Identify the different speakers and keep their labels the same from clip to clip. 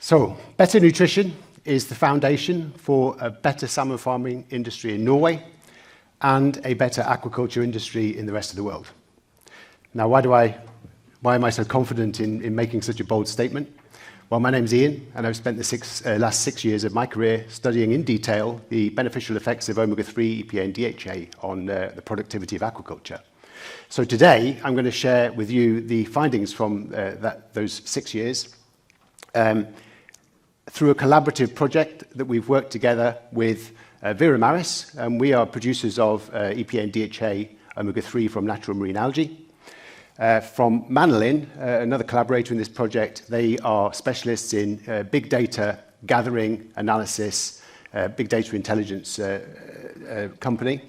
Speaker 1: So, better nutrition is the foundation for a better salmon farming industry in Norway and a better aquaculture industry in the rest of the world. Now, why am I so confident in making such a bold statement? Well, my name's Ian, and I've spent the last 6 years of my career studying in detail the beneficial effects of omega-3, EPA and DHA on the productivity of aquaculture. So today, I'm going to share with you the findings from those 6 years through a collaborative project that we've worked together with Veramaris, and we are producers of EPA and DHA omega-3 from natural marine algae. From Manolin, another collaborator in this project, they are specialists in big data gathering, analysis, big data intelligence company.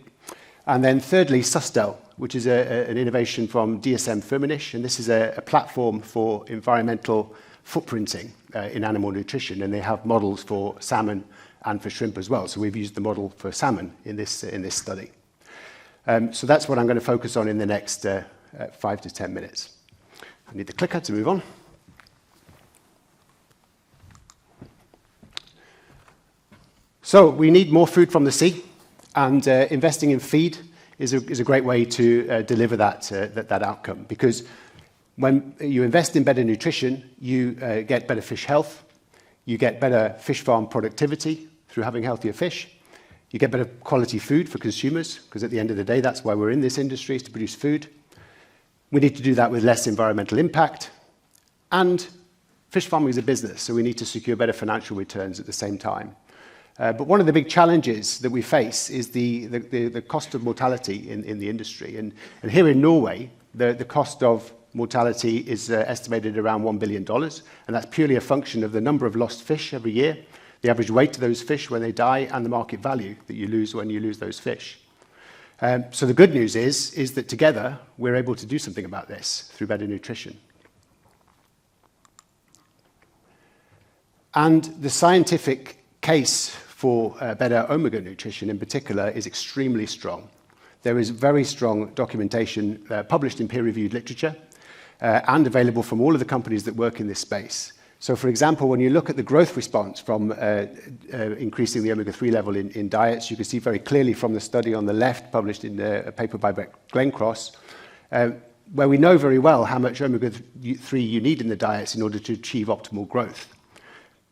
Speaker 1: And then thirdly, Sustel, which is an innovation from DSM-Firmenich, and this is a platform for environmental footprinting in animal nutrition, and they have models for salmon and for shrimp as well. So we've used the model for salmon in this study. So that's what I'm going to focus on in the next 5 to 10 minutes. I need the clicker to move on. So we need more food from the sea, and investing in feed is a great way to deliver that outcome, because when you invest in better nutrition, you get better fish health, you get better fish farm productivity through having healthier fish, you get better quality food for consumers, because at the end of the day, that's why we're in this industry, is to produce food. We need to do that with less environmental impact, and fish farming is a business, so we need to secure better financial returns at the same time. But one of the big challenges that we face is the cost of mortality in the industry. And here in Norway, the cost of mortality is estimated around $1 billion, and that's purely a function of the number of lost fish every year, the average weight of those fish when they die, and the market value that you lose when you lose those fish. So the good news is that together we're able to do something about this through better nutrition. And the scientific case for better omega nutrition in particular is extremely strong. There is very strong documentation published in peer-reviewed literature and available from all of the companies that work in this space. So, for example, when you look at the growth response from increasing the omega-3 level in diets, you can see very clearly from the study on the left, published in a paper by Glencross, where we know very well how much omega-3 you need in the diets in order to achieve optimal growth.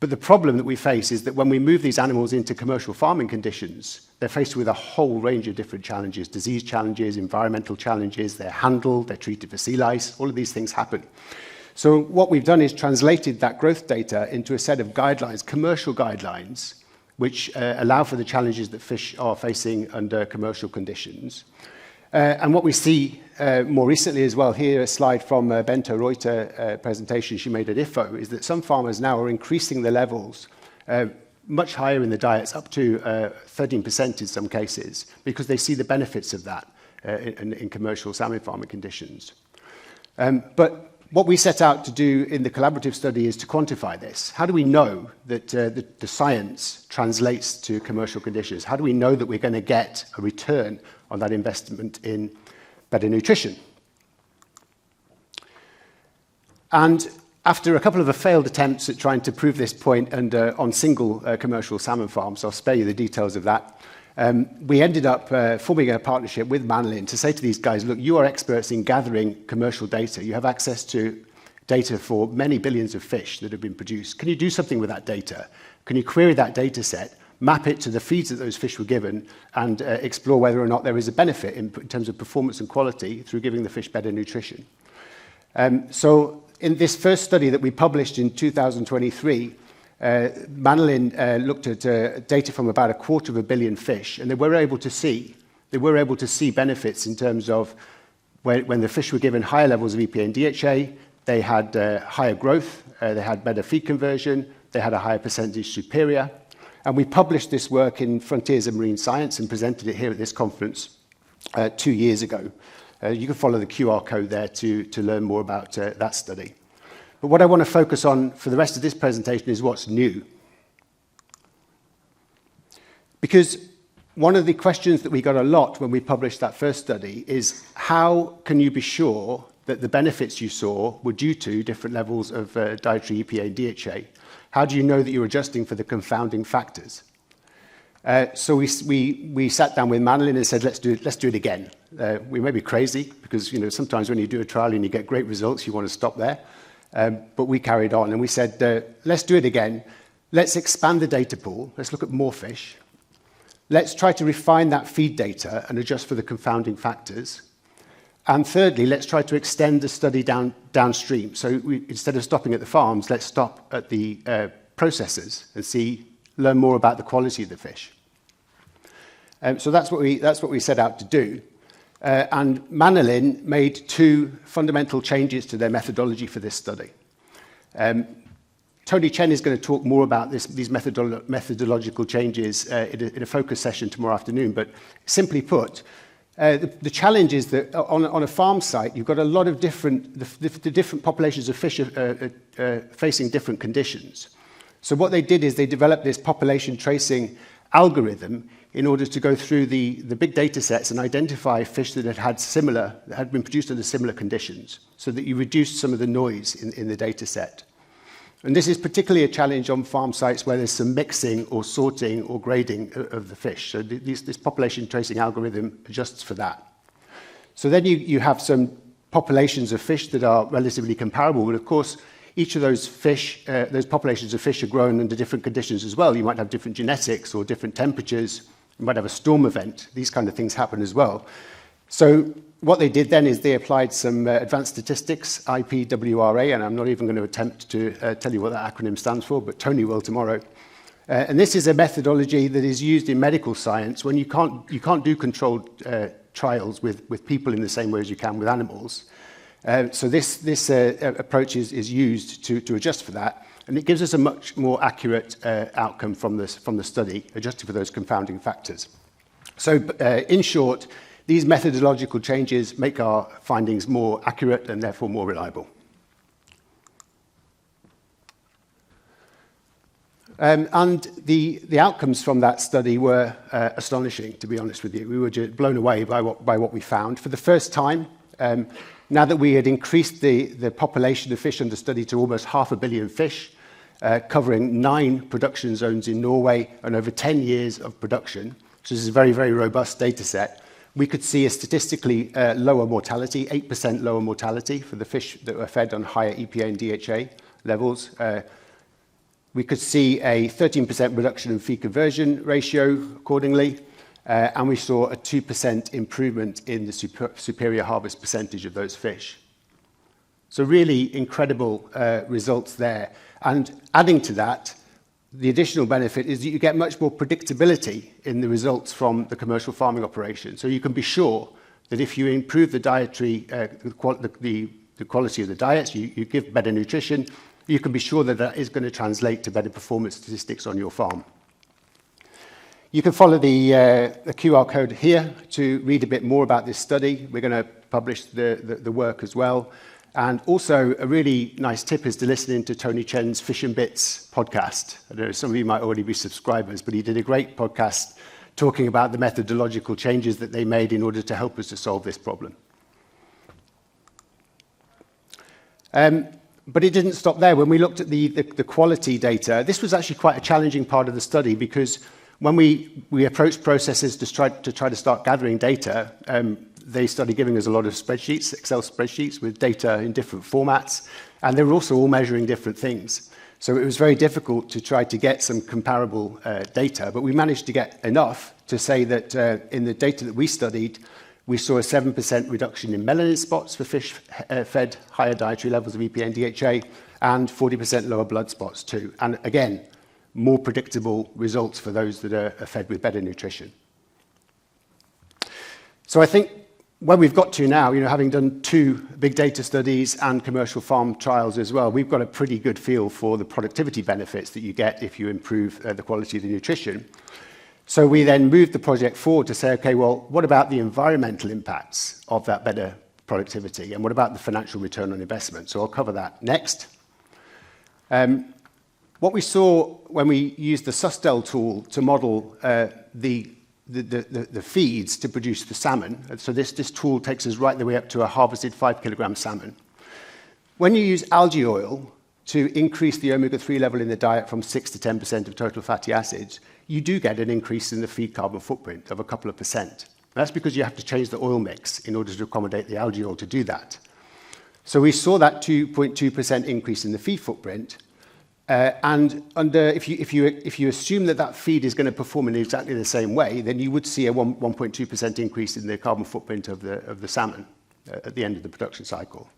Speaker 1: But the problem that we face is that when we move these animals into commercial farming conditions, they're faced with a whole range of different challenges, disease challenges, environmental challenges, they're handled, they're treated for sea lice, all of these things happen. So what we've done is translated that growth data into a set of guidelines, commercial guidelines, which allow for the challenges that fish are facing under commercial conditions. And what we see more recently as well, here a slide from Bente Reuter presentation she made at IFO, is that some farmers now are increasing the levels much higher in the diets, up to 13% in some cases, because they see the benefits of that in commercial salmon farming conditions. But what we set out to do in the collaborative study is to quantify this. How do we know that the science translates to commercial conditions? How do we know that we're going to get a return on that investment in better nutrition? And after a couple of failed attempts at trying to prove this point and on single commercial salmon farms, I'll spare you the details of that, we ended up forming a partnership with Manolin to say to these guys, look, you are experts in gathering commercial data. You have access to data for many billions of fish that have been produced. Can you do something with that data? Can you query that data set, map it to the feeds that those fish were given, and explore whether or not there is a benefit in terms of performance and quality through giving the fish better nutrition? So in this first study that we published in 2023, Manolin looked at data from about 250 million fish, and they were able to see benefits in terms of when the fish were given higher levels of EPA and DHA, they had higher growth, they had better feed conversion, they had a higher percentage superior. And we published this work in Frontiers of Marine Science and presented it here at this conference 2 years ago. You can follow the QR code there to learn more about that study. But what I want to focus on for the rest of this presentation is what's new. Because one of the questions that we got a lot when we published that first study is, how can you be sure that the benefits you saw were due to different levels of dietary EPA and DHA? How do you know that you're adjusting for the confounding factors? So we sat down with Manolin and said, let's do it again. We may be crazy because sometimes when you do a trial and you get great results, you want to stop there. But we carried on and we said, let's do it again. Let's expand the data pool. Let's look at more fish. Let's try to refine that feed data and adjust for the confounding factors. And thirdly, let's try to extend the study downstream. So instead of stopping at the farms, let's stop at the processors and learn more about the quality of the fish. So that's what we set out to do. And Manolin made two fundamental changes to their methodology for this study. Tony Chen is going to talk more about these methodological changes in a focus session tomorrow afternoon. But simply put, the challenge is that on a farm site, you've got a lot of the different populations of fish facing different conditions. So what they did is they developed this population tracing algorithm in order to go through the big data sets and identify fish that had been produced under similar conditions, so that you reduce some of the noise in the data set. And this is particularly a challenge on farm sites where there's some mixing or sorting or grading of the fish. So this population tracing algorithm adjusts for that. So then you have some populations of fish that are relatively comparable, but of course, each of those populations of fish are grown under different conditions as well. You might have different genetics or different temperatures. You might have a storm event. These kind of things happen as well. So what they did then is they applied some advanced statistics, IPWRA, and I'm not even going to attempt to tell you what that acronym stands for, but Tony will tomorrow. And this is a methodology that is used in medical science when you can't do controlled trials with people in the same way as you can with animals. So this approach is used to adjust for that, and it gives us a much more accurate outcome from the study, adjusting for those confounding factors. So in short, these methodological changes make our findings more accurate and therefore more reliable. And the outcomes from that study were astonishing, to be honest with you. We were just blown away by what we found. For the first time, now that we had increased the population of fish under study to almost 500 million fish, covering 9 production zones in Norway and over 10 years of production, so this is a very, very robust data set, we could see a statistically lower mortality, 8% lower mortality for the fish that were fed on higher EPA and DHA levels. We could see a 13% reduction in feed conversion ratio accordingly, and we saw a 2% improvement in the superior harvest percentage of those fish. So really incredible results there. And adding to that, the additional benefit is that you get much more predictability in the results from the commercial farming operation. So you can be sure that if you improve the dietary, the quality of the diets, you give better nutrition, you can be sure that that is going to translate to better performance statistics on your farm. You can follow the QR code here to read a bit more about this study. We're going to publish the work as well. And also, a really nice tip is to listen into Tony Chen's Fish and Bits podcast. I don't know, some of you might already be subscribers, but he did a great podcast talking about the methodological changes that they made in order to help us to solve this problem. But it didn't stop there. When we looked at the quality data, this was actually quite a challenging part of the study because when we approached processors to try to start gathering data, they started giving us a lot of spreadsheets, Excel spreadsheets with data in different formats, and they were also all measuring different things. So it was very difficult to try to get some comparable data, but we managed to get enough to say that in the data that we studied, we saw a 7% reduction in melanin spots for fish fed higher dietary levels of EPA and DHA, and 40% lower blood spots too. And again, more predictable results for those that are fed with better nutrition. So I think where we've got to now, having done 2 big data studies and commercial farm trials as well, we've got a pretty good feel for the productivity benefits that you get if you improve the quality of the nutrition. So we then moved the project forward to say, okay, well, what about the environmental impacts of that better productivity? And what about the financial return on investment? So I'll cover that next. What we saw when we used the Sustel tool to model the feeds to produce the salmon, so this tool takes us right the way up to a harvested 5 kilogram salmon. When you use algae oil to increase the omega-3 level in the diet from 6 to 10% of total fatty acids, you do get an increase in the feed carbon footprint of a couple of percent. That's because you have to change the oil mix in order to accommodate the algae oil to do that. So we saw that 2.2% increase in the feed footprint. If you assume that feed is going to perform in exactly the same way, then you would see a 1.2% increase in the carbon footprint of the salmon at the end of the production cycle.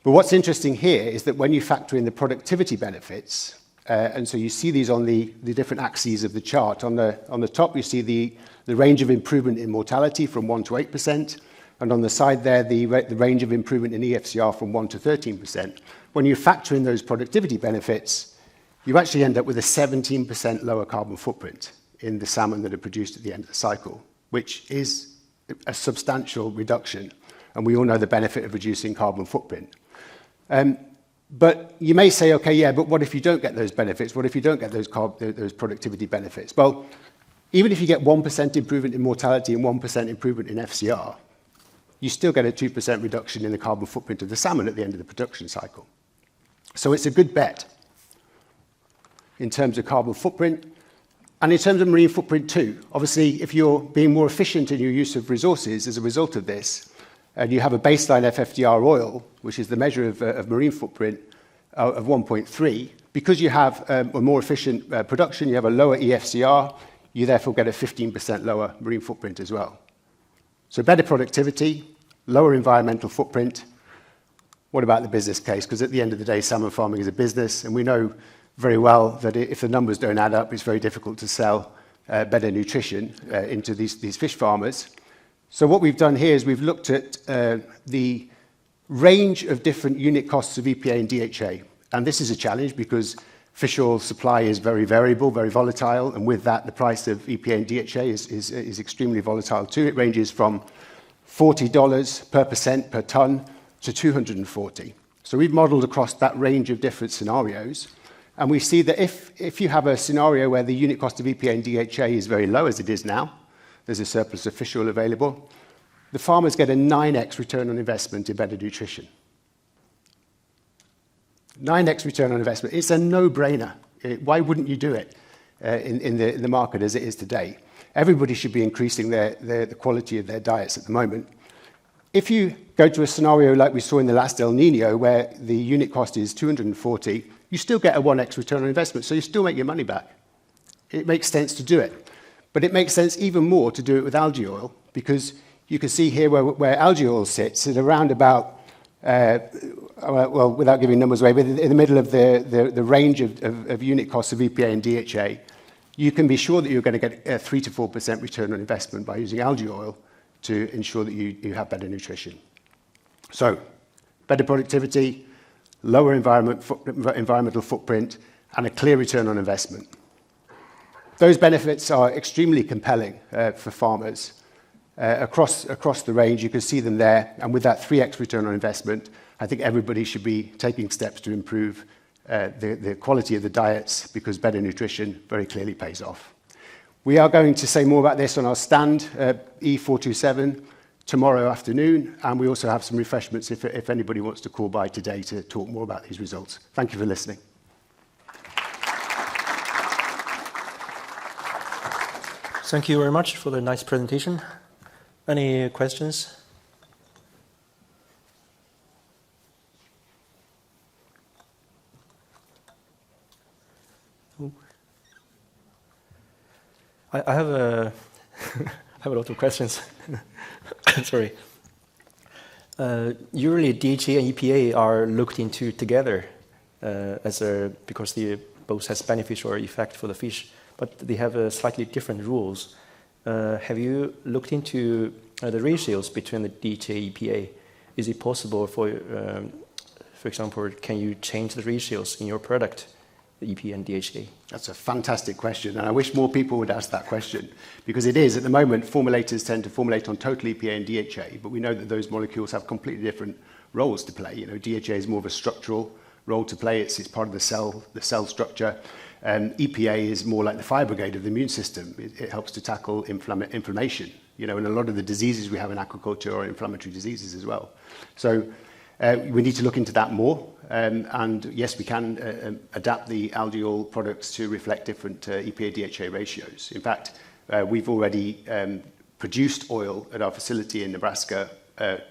Speaker 1: But what's interesting here is that when you factor in the productivity benefits, and so you see these on the different axes of the chart. On the top, you see the range of improvement in mortality from 1 to 8%, and on the side there, the range of improvement in EFCR from 1 to 13%. When you factor in those productivity benefits, you actually end up with a 17% lower carbon footprint in the salmon that are produced at the end of the cycle, which is a substantial reduction. And we all know the benefit of reducing carbon footprint. But you may say, okay, yeah, but what if you don't get those benefits? What if you don't get those productivity benefits? Well, even if you get 1% improvement in mortality and 1% improvement in FCR, you still get a 2% reduction in the carbon footprint of the salmon at the end of the production cycle. So it's a good bet in terms of carbon footprint and in terms of marine footprint too. Obviously, if you're being more efficient in your use of resources as a result of this, and you have a baseline FFDR oil, which is the measure of marine footprint of 1.3, because you have a more efficient production, you have a lower EFCR, you therefore get a 15% lower marine footprint as well. So better productivity, lower environmental footprint. What about the business case? Because at the end of the day, salmon farming is a business, and we know very well that if the numbers don't add up, it's very difficult to sell better nutrition into these fish farmers. So what we've done here is we've looked at the range of different unit costs of EPA and DHA. And this is a challenge because fish oil supply is very variable, very volatile, and with that, the price of EPA and DHA is extremely volatile too. It ranges from $40 per percent per ton to $240. So we've modeled across that range of different scenarios, and we see that if you have a scenario where the unit cost of EPA and DHA is very low, as it is now, there's a surplus of fish oil available, the farmers get a 9x return on investment in better nutrition. 9x return on investment. It's a no-brainer. Why wouldn't you do it in the market as it is today? Everybody should be increasing the quality of their diets at the moment. If you go to a scenario like we saw in the last El Nino, where the unit cost is 240, you still get a 1x return on investment, so you still make your money back. It makes sense to do it. But it makes sense even more to do it with algae oil, because you can see here where algae oil sits at around about, well, without giving numbers away, but in the middle of the range of unit costs of EPA and DHA, you can be sure that you're going to get a 3 to 4% return on investment by using algae oil to ensure that you have better nutrition. So, better productivity, lower environmental footprint, and a clear return on investment. Those benefits are extremely compelling for farmers. Across the range, you can see them there, and with that 3x return on investment, I think everybody should be taking steps to improve the quality of the diets, because better nutrition very clearly pays off. We are going to say more about this on our stand, E427, tomorrow afternoon, and we also have some refreshments if anybody wants to call by today to talk more about these results. Thank you for listening.
Speaker 2: Thank you very much for the nice presentation. Any questions? I have a have a lot of questions. Sorry. Usually DHA and EPA are looked into together because they both has beneficial effect for the fish, but they have slightly different rules. Have you looked into the ratios between the DHA and EPA? Is it possible for example, can you change the ratios in your product, the EPA and DHA?
Speaker 1: That's a fantastic question, and I wish more people would ask that question, because it is, at the moment, formulators tend to formulate on total EPA and DHA, but we know that those molecules have completely different roles to play. You know, DHA is more of a structural role to play. It's part of the cell structure. EPA is more like the fire brigade of the immune system. It helps to tackle inflammation. You know, and a lot of the diseases we have in aquaculture are inflammatory diseases as well. So We need to look into that more. And yes, we can adapt the algae oil products to reflect different EPA-DHA ratios. In fact, we've already produced oil at our facility in Nebraska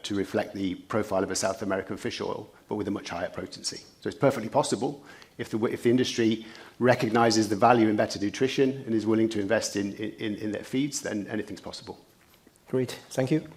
Speaker 1: to reflect the profile of a South American fish oil, but with a much higher potency. So it's perfectly possible if the industry recognizes the value in better nutrition and is willing to invest in their feeds, then anything's possible.
Speaker 2: Great, thank you.